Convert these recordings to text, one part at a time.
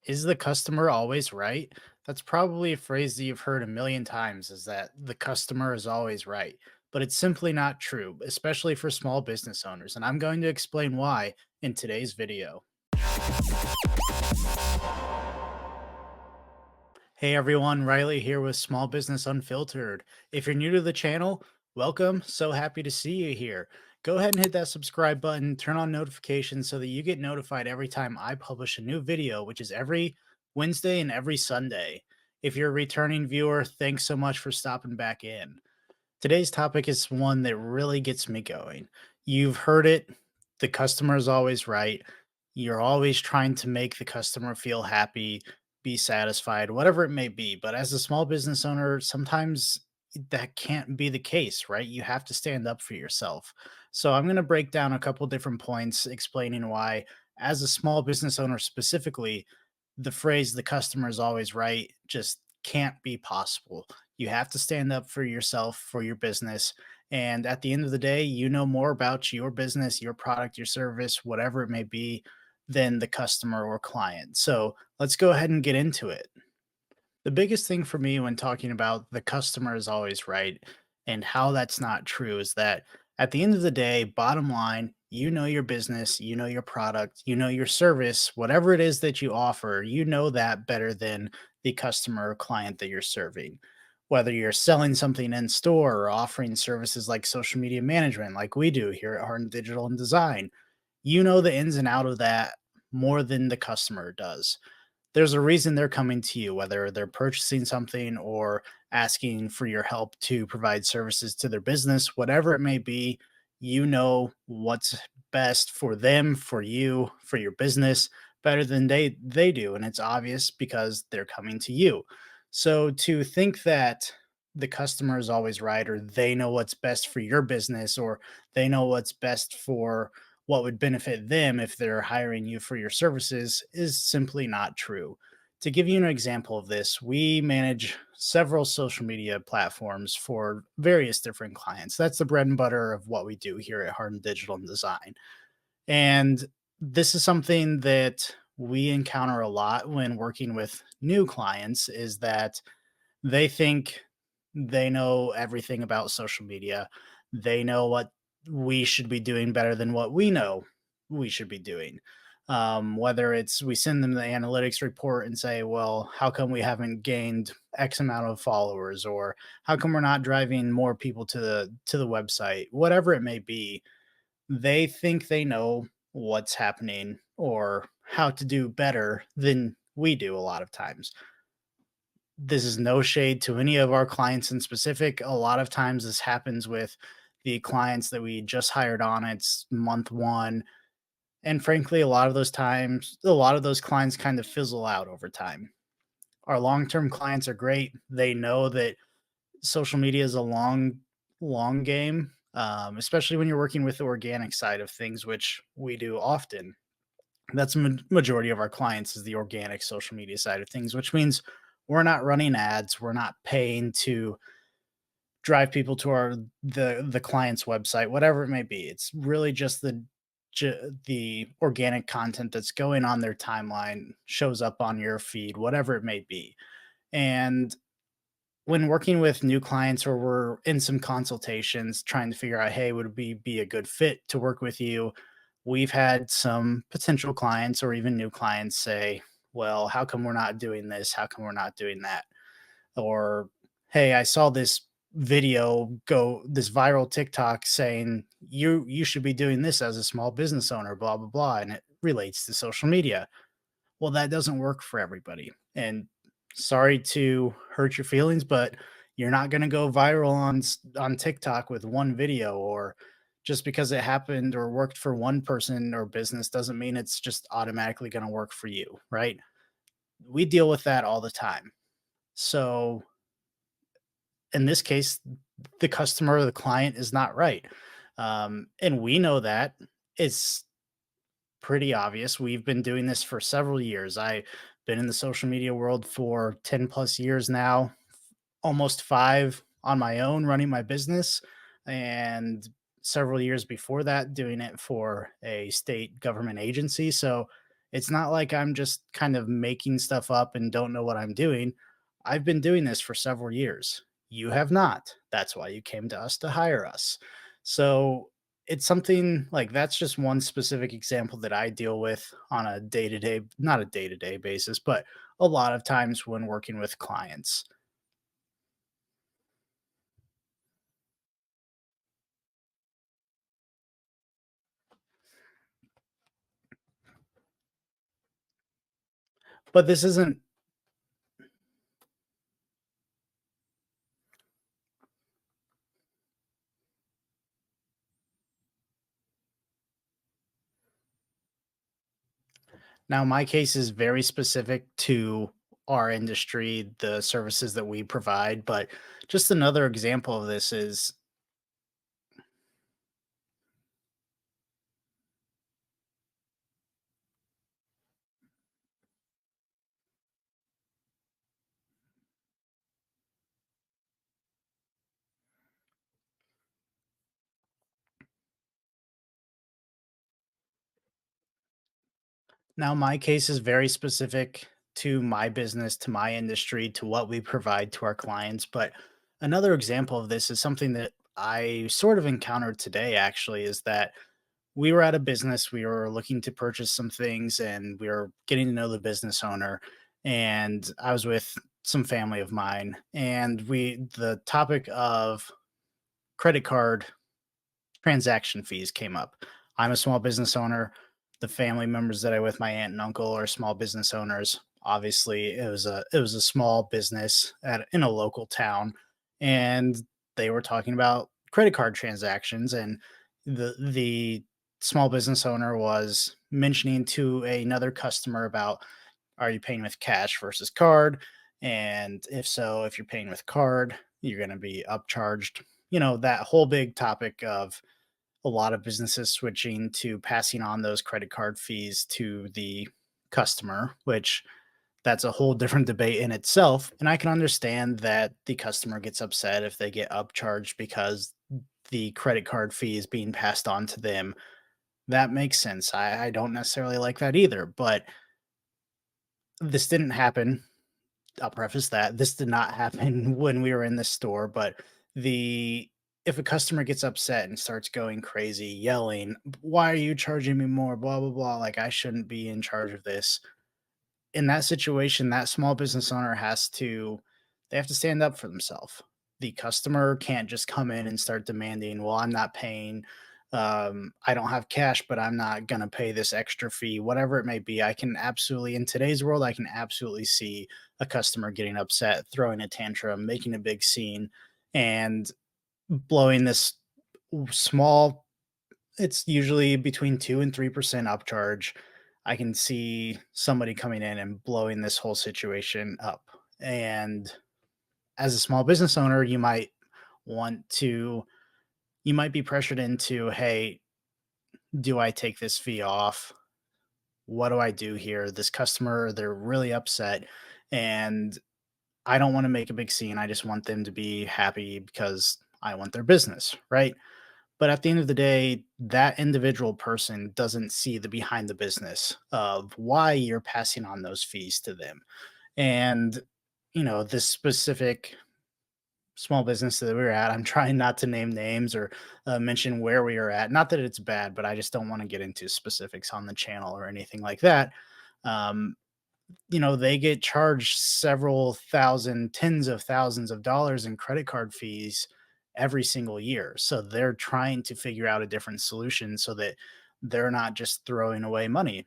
Is the customer always right? That's probably a phrase that you've heard a million times is that the customer is always right. But it's simply not true, especially for small business owners. And I'm going to explain why in today's video. Hey everyone, Riley here with Small Business Unfiltered. If you're new to the channel, welcome. So happy to see you here. Go ahead and hit that subscribe button, turn on notifications so that you get notified every time I publish a new video, which is every Wednesday and every Sunday. If you're a returning viewer, thanks so much for stopping back in. Today's topic is one that really gets me going. You've heard it, the customer is always right. You're always trying to make the customer feel happy, be satisfied, whatever it may be. But as a small business owner, sometimes that can't be the case, right? You have to stand up for yourself. So I'm going to break down a couple different points explaining why, as a small business owner specifically, the phrase the customer is always right just can't be possible. You have to stand up for yourself, for your business. And at the end of the day, you know more about your business, your product, your service, whatever it may be, than the customer or client. So let's go ahead and get into it. The biggest thing for me when talking about the customer is always right and how that's not true is that at the end of the day, bottom line, you know your business, you know your product, you know your service, whatever it is that you offer, you know that better than the customer or client that you're serving. Whether you're selling something in store or offering services like social media management, like we do here at Harden Digital and Design, you know the ins and out of that more than the customer does. There's a reason they're coming to you, whether they're purchasing something or asking for your help to provide services to their business, whatever it may be, you know what's best for them, for you, for your business better than they do, and it's obvious because they're coming to you. So to think that the customer is always right or they know what's best for your business or they know what's best for what would benefit them if they're hiring you for your services is simply not true. To give you an example of this, we manage several social media platforms for various different clients. That's the bread and butter of what we do here at Harden Digital and Design. And this is something that we encounter a lot when working with new clients is that they think they know everything about social media. They know what we should be doing better than what we know we should be doing. Whether it's we send them the analytics report and say, well, how come we haven't gained X amount of followers, or how come we're not driving more people to the website, whatever it may be, they think they know what's happening or how to do better than we do a lot of times. This is no shade to any of our clients in specific. A lot of times this happens with the clients that we just hired on. It's month one. And frankly, a lot of those times, a lot of those clients kind of fizzle out over time. Our long term clients are great. They know that social media is a long game, especially when you're working with the organic side of things, which we do often. That's majority of our clients is the organic social media side of things, which means we're not running ads, we're not paying to drive people to the client's website, whatever it may be. It's really just the organic content that's going on their timeline shows up on your feed, whatever it may be. And when working with new clients or we're in some consultations trying to figure out, hey, would we be a good fit to work with you? We've had some potential clients or even new clients say, well, how come we're not doing this? How come we're not doing that? Or, hey, I saw this this viral TikTok saying you should be doing this as a small business owner, blah, blah, blah. And it relates to social media. Well, that doesn't work for everybody. And sorry to hurt your feelings, but you're not going to go viral on TikTok with one video, or just because it happened or worked for one person or business doesn't mean it's just automatically going to work for you, right? We deal with that all the time. So, in this case, the customer or the client is not right. And we know that. It's pretty obvious. We've been doing this for several years. I've been in the social media world for 10 plus years now, almost five on my own running my business, and several years before that doing it for a state government agency. So It's not like I'm just kind of making stuff up and don't know what I'm doing. I've been doing this for several years. You have not. That's why you came to us to hire us. So it's something like that's just one specific example that I deal with on a day to day, not a day to day basis, but a lot of times when working with clients. But this isn't now, my case is very specific to our industry, the services that we provide. But just another example of this is now my case is very specific to my business, to my industry, to what we provide to our clients. But another example of this is something that I sort of encountered today, actually, is that we were at a business, we were looking to purchase some things, and we were getting to know the business owner. And I was with some family of mine, and the topic of credit card transaction fees came up. I'm a small business owner. The family members that I with my aunt and uncle are small business owners. Obviously, it was a small business in a local town, and they were talking about credit card transactions, and the small business owner was mentioning to another customer about, are you paying with cash versus card? And if so, if you're paying with card, you're going to be upcharged. That whole big topic of a lot of businesses switching to passing on those credit card fees to the customer, which that's a whole different debate in itself. And I can understand that the customer gets upset if they get upcharged because the credit card fee is being passed on to them. That makes sense. I don't necessarily like that either, but this didn't happen. I'll preface that this did not happen when we were in the store, but the if a customer gets upset and starts going crazy, yelling, "Why are you charging me more? Blah blah blah. Like I shouldn't be in charge of this." In that situation, that small business owner they have to stand up for themselves. The customer can't just come in and start demanding, "Well, I'm not paying. I don't have cash, but I'm not gonna pay this extra fee," whatever it may be. I can absolutely, in today's world, I can absolutely see a customer getting upset, throwing a tantrum, making a big scene, and blowing this small, it's usually between 2 and 3% upcharge. I can see somebody coming in and blowing this whole situation up. And as a small business owner, want to you might be pressured into, "Hey, do I take this fee off? What do I do here? This customer, they're really upset, and I don't want to make a big scene. I just want them to be happy because I want their business, right?" But at the end of the day, that individual person doesn't see the behind the business of why you're passing on those fees to them. And, this specific small business that we were at, I'm trying not to name names or mention where we are at. Not that it's bad, but I just don't want to get into specifics on the channel or anything like that. Um, they get charged several thousand, tens of thousands of dollars in credit card fees every single year. So they're trying to figure out a different solution so that they're not just throwing away money.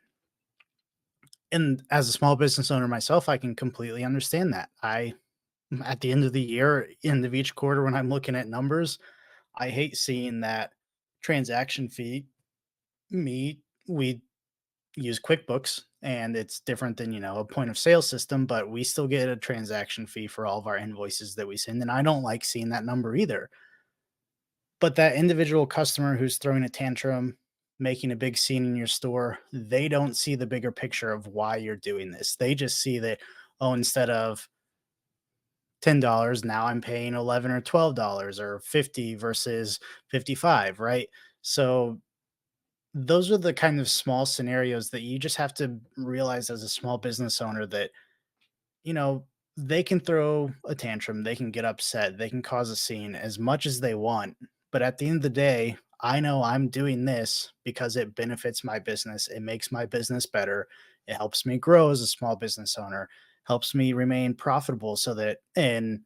And as a small business owner myself, I can completely understand that. At the end of the year, end of each quarter, when I'm looking at numbers, I hate seeing that transaction fee. We use QuickBooks, and it's different than, a point of sale system, but we still get a transaction fee for all of our invoices that we send. And I don't like seeing that number either. But that individual customer who's throwing a tantrum, making a big scene in your store, they don't see the bigger picture of why you're doing this. They just see that, oh, instead of $10, now I'm paying 11 or $12 or 50 versus 55, right? So those are the kind of small scenarios that you just have to realize as a small business owner that, you know, they can throw a tantrum, they can get upset, they can cause a scene as much as they want. But at the end of the day, I know I'm doing this because it benefits my business. It makes my business better. It helps me grow as a small business owner, helps me remain profitable so that in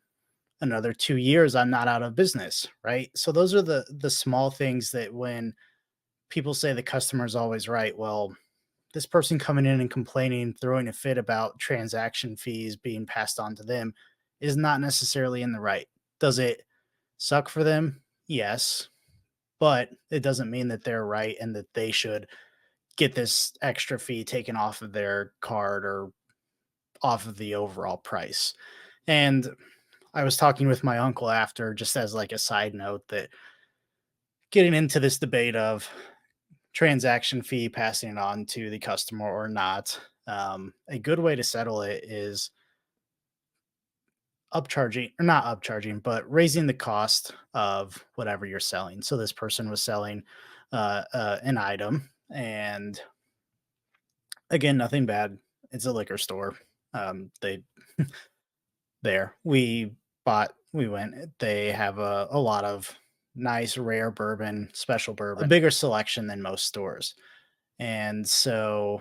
another 2 years I'm not out of business. Right. So those are the small things that when people say the customer is always right, well, this person coming in and complaining, throwing a fit about transaction fees being passed on to them is not necessarily in the right. Does it suck for them? Yes, but it doesn't mean that they're right and that they should get this extra fee taken off of their card or off of the overall price. And I was talking with my uncle after, just as like a side note, that getting into this debate of transaction fee passing it on to the customer or not. A good way to settle it is upcharging or not upcharging, but raising the cost of whatever you're selling. So this person was selling an item, and again, nothing bad. It's a liquor store. They there we went. They have a lot of nice rare bourbon, special bourbon, a bigger selection than most stores. And so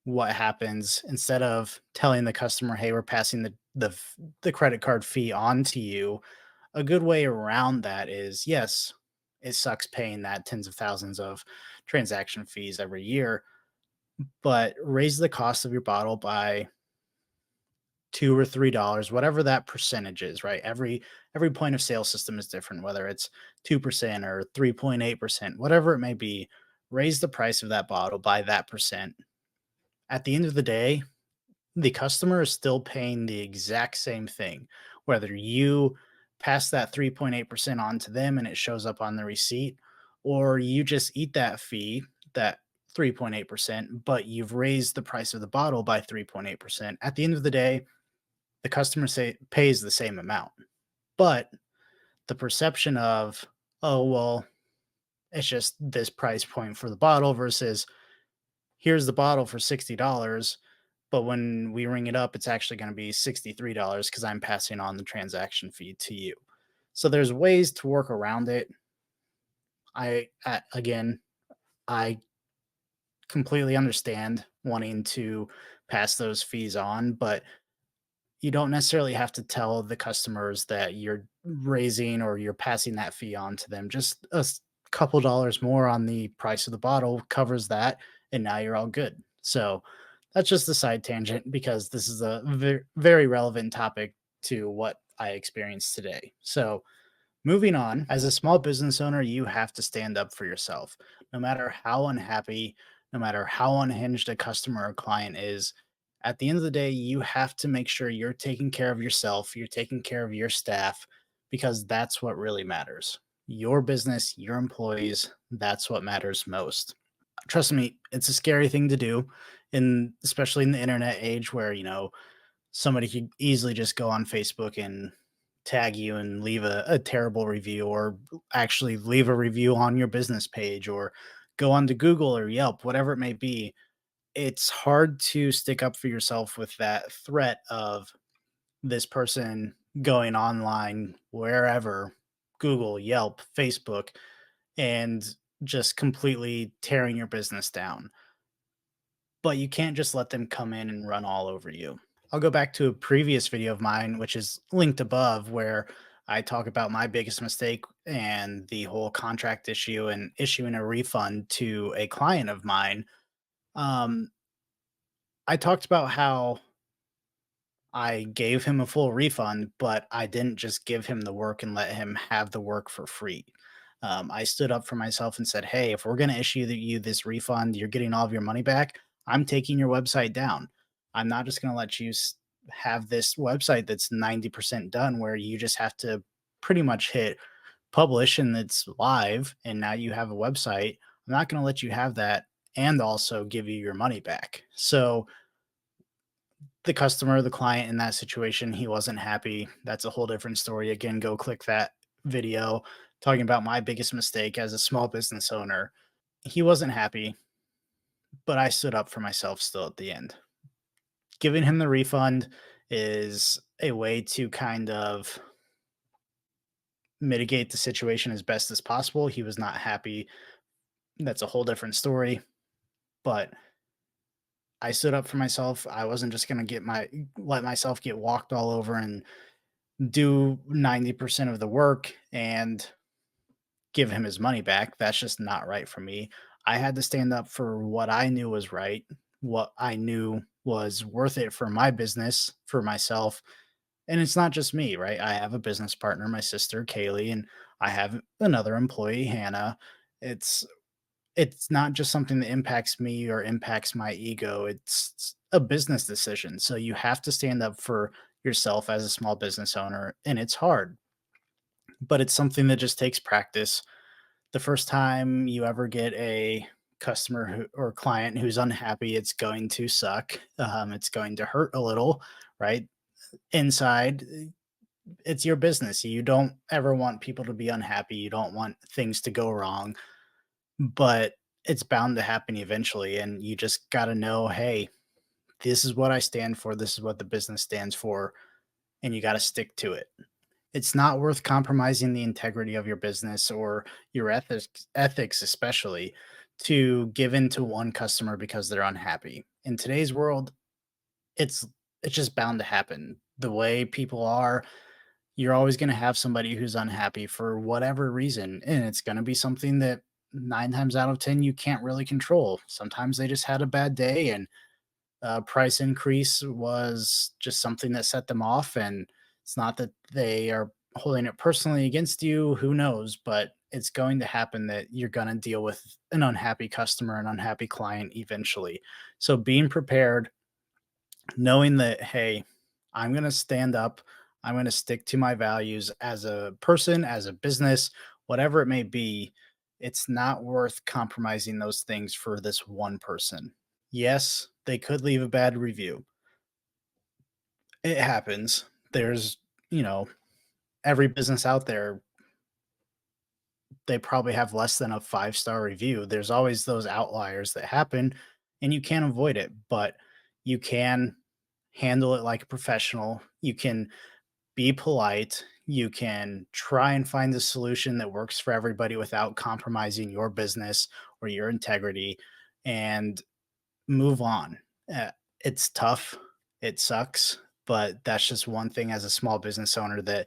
what happens instead of telling the customer, "Hey, we're passing the credit card fee on to you," a good way around that is, yes, it sucks paying that tens of thousands of transaction fees every year, but raise the cost of your bottle by 2 or $3, whatever that percentage is, right? Every point of sale system is different, whether it's 2% or 3.8%, whatever it may be. Raise the price of that bottle by that percent. At the end of the day, the customer is still paying the exact same thing, whether you pass that 3.8% on to them and it shows up on the receipt, or you just eat that fee, that 3.8%, but you've raised the price of the bottle by 3.8%. At the end of the day, the customer pays the same amount. But the perception of, oh, well, it's just this price point for the bottle versus here's the bottle for $60, but when we ring it up, it's actually going to be $63 because I'm passing on the transaction fee to you. So there's ways to work around it. Again, I completely understand wanting to pass those fees on, but you don't necessarily have to tell the customers that you're raising or you're passing that fee on to them. Just couple dollars more on the price of the bottle covers that, and now you're all good. So that's just a side tangent because this is a very relevant topic to what I experienced today. So moving on, as a small business owner, you have to stand up for yourself. No matter how unhappy, no matter how unhinged a customer or client is, at the end of the day, you have to make sure you're taking care of yourself, you're taking care of your staff, because that's what really matters. Your business, your employees, that's what matters most. Trust me, it's a scary thing to do, and especially in the internet age where, somebody could easily just go on Facebook and tag you and leave a terrible review, or actually leave a review on your business page, or go onto Google or Yelp, whatever it may be. It's hard to stick up for yourself with that threat of this person going online, wherever, Google, Yelp, Facebook, and just completely tearing your business down. But you can't just let them come in and run all over you. I'll go back to a previous video of mine, which is linked above, where I talk about my biggest mistake and the whole contract issue and issuing a refund to a client of mine. Um, I talked about how I gave him a full refund, but I didn't just give him the work and let him have the work for free. I stood up for myself and said, "Hey, if we're going to issue you this refund, you're getting all of your money back. I'm taking your website down. I'm not just going to let you have this website that's 90% done where you just have to pretty much hit publish and it's live and now you have a website. I'm not going to let you have that and also give you your money back." So the customer, the client in that situation, he wasn't happy. That's a whole different story. Again, go click that video talking about my biggest mistake as a small business owner. He wasn't happy, but I stood up for myself still at the end. Giving him the refund is a way to kind of mitigate the situation as best as possible. He was not happy. That's a whole different story, but I stood up for myself. I wasn't just going to get my let myself get walked all over and do 90% of the work and give him his money back. That's just not right for me. I had to stand up for what I knew was right, what I knew was worth it for my business, for myself. And it's not just me, right? I have a business partner, my sister Kaylee, and I have another employee, Hannah. It's it's not just something that impacts me or impacts my ego. It's a business decision. So you have to stand up for yourself as a small business owner, and it's hard, but it's something that just takes practice. The first time you ever get a customer or client who's unhappy, it's going to suck. It's going to hurt a little, right? Inside, it's your business. You don't ever want people to be unhappy. You don't want things to go wrong, but it's bound to happen eventually. And you just got to know, hey, this is what I stand for. This is what the business stands for. And you got to stick to it. It's not worth compromising the integrity of your business or your ethics especially to give in to one customer because they're unhappy. In today's world, it's it's just bound to happen. The way people are, you're always going to have somebody who's unhappy for whatever reason, and it's going to be something that 9 times out of 10 you can't really control. Sometimes they just had a bad day and price increase was just something that set them off. And it's not that they are holding it personally against you. Who knows? But it's going to happen that you're going to deal with an unhappy customer, an unhappy client eventually. So being prepared, knowing that, hey, I'm going to stand up, I'm going to stick to my values as a person, as a business, whatever it may be. It's not worth compromising those things for this one person. Yes, they could leave a bad review. It happens. There's, you know, every business out there, they probably have less than a 5-star review. There's always those outliers that happen and you can't avoid it, but you can handle it like a professional. You can be polite. You can try and find a solution that works for everybody without compromising your business or your integrity and move on. Uh, it's tough. It sucks, but that's just one thing as a small business owner that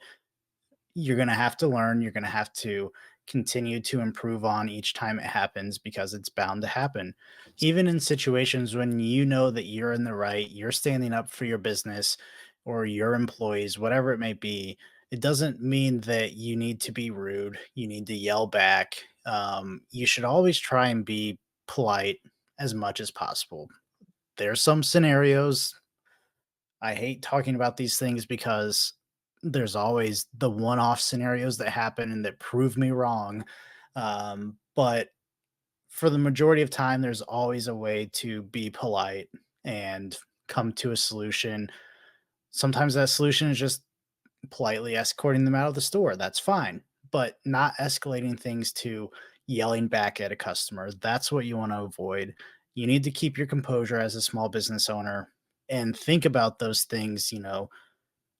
you're going to have to learn. You're going to have to continue to improve on each time it happens because it's bound to happen. Even in situations when you know that you're in the right, you're standing up for your business or your employees, whatever it may be, it doesn't mean that you need to be rude. You need to yell back. You should always try and be polite as much as possible. There's some scenarios. I hate talking about these things because there's always the one-off scenarios that happen and that prove me wrong. But for the majority of time, there's always a way to be polite and come to a solution. Sometimes that solution is just politely escorting them out of the store. That's fine, but not escalating things to yelling back at a customer. That's what you want to avoid. You need to keep your composure as a small business owner and think about those things.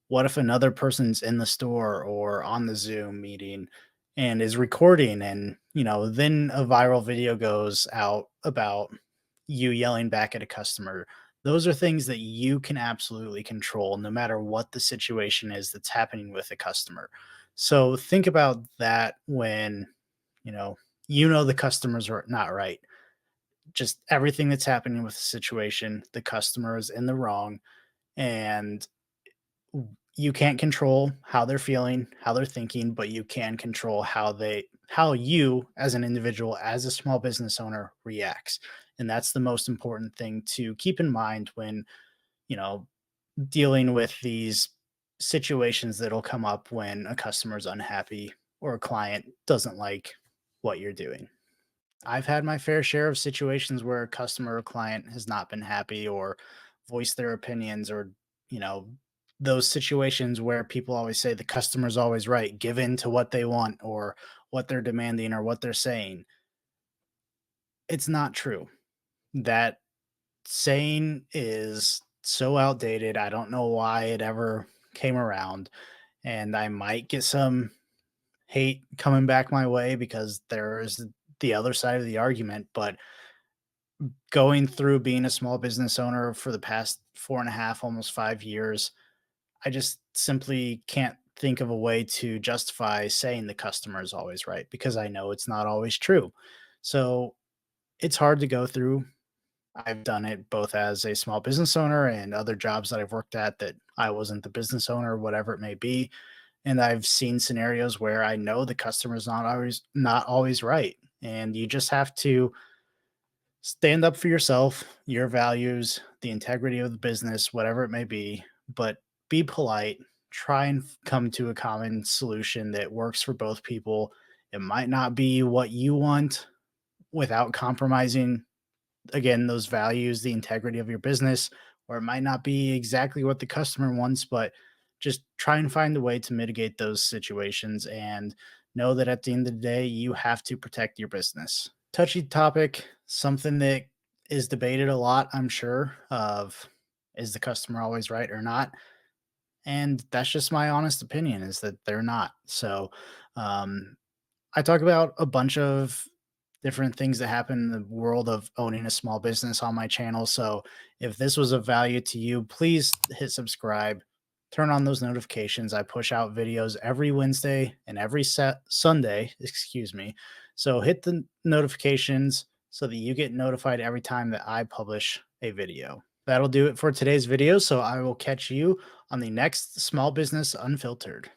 What if another person's in the store or on the Zoom meeting and is recording and, then a viral video goes out about you yelling back at a customer. Those are things that you can absolutely control no matter what the situation is that's happening with a customer. So think about that when, you know, the customers are not right. Just everything that's happening with the situation, the customer is in the wrong and you can't control how they're feeling, how they're thinking, but you can control how you as an individual, as a small business owner reacts. And that's the most important thing to keep in mind when, you know, dealing with these situations that'll come up when a customer is unhappy or a client doesn't like what you're doing. I've had my fair share of situations where a customer or client has not been happy or voiced their opinions or, you know, those situations where people always say the customer's always right, give in to what they want or what they're demanding or what they're saying. It's not true. That saying is so outdated. I don't know why it ever came around, and I might get some hate coming back my way because there's the other side of the argument. But going through being a small business owner for the past 4.5, almost 5 years, I just simply can't think of a way to justify saying the customer is always right because I know it's not always true. So it's hard to go through. I've done it both as a small business owner and other jobs that I've worked at that I wasn't the business owner, whatever it may be. And I've seen scenarios where I know the customer's not always right. And you just have to stand up for yourself, your values, the integrity of the business, whatever it may be, but be polite, try and come to a common solution that works for both people. It might not be what you want without compromising, again, those values, the integrity of your business, or it might not be exactly what the customer wants, but just try and find a way to mitigate those situations and know that at the end of the day, you have to protect your business. Touchy topic, something that is debated a lot, I'm sure, of is the customer always right or not? And that's just my honest opinion is that they're not. So, um, I talk about a bunch of different things that happen in the world of owning a small business on my channel. So if this was of value to you, please hit subscribe, turn on those notifications. I push out videos every Wednesday and every set Sunday, excuse me. So hit the notifications so that you get notified every time that I publish a video. That'll do it for today's video. So I will catch you on the next Small Business Unfiltered.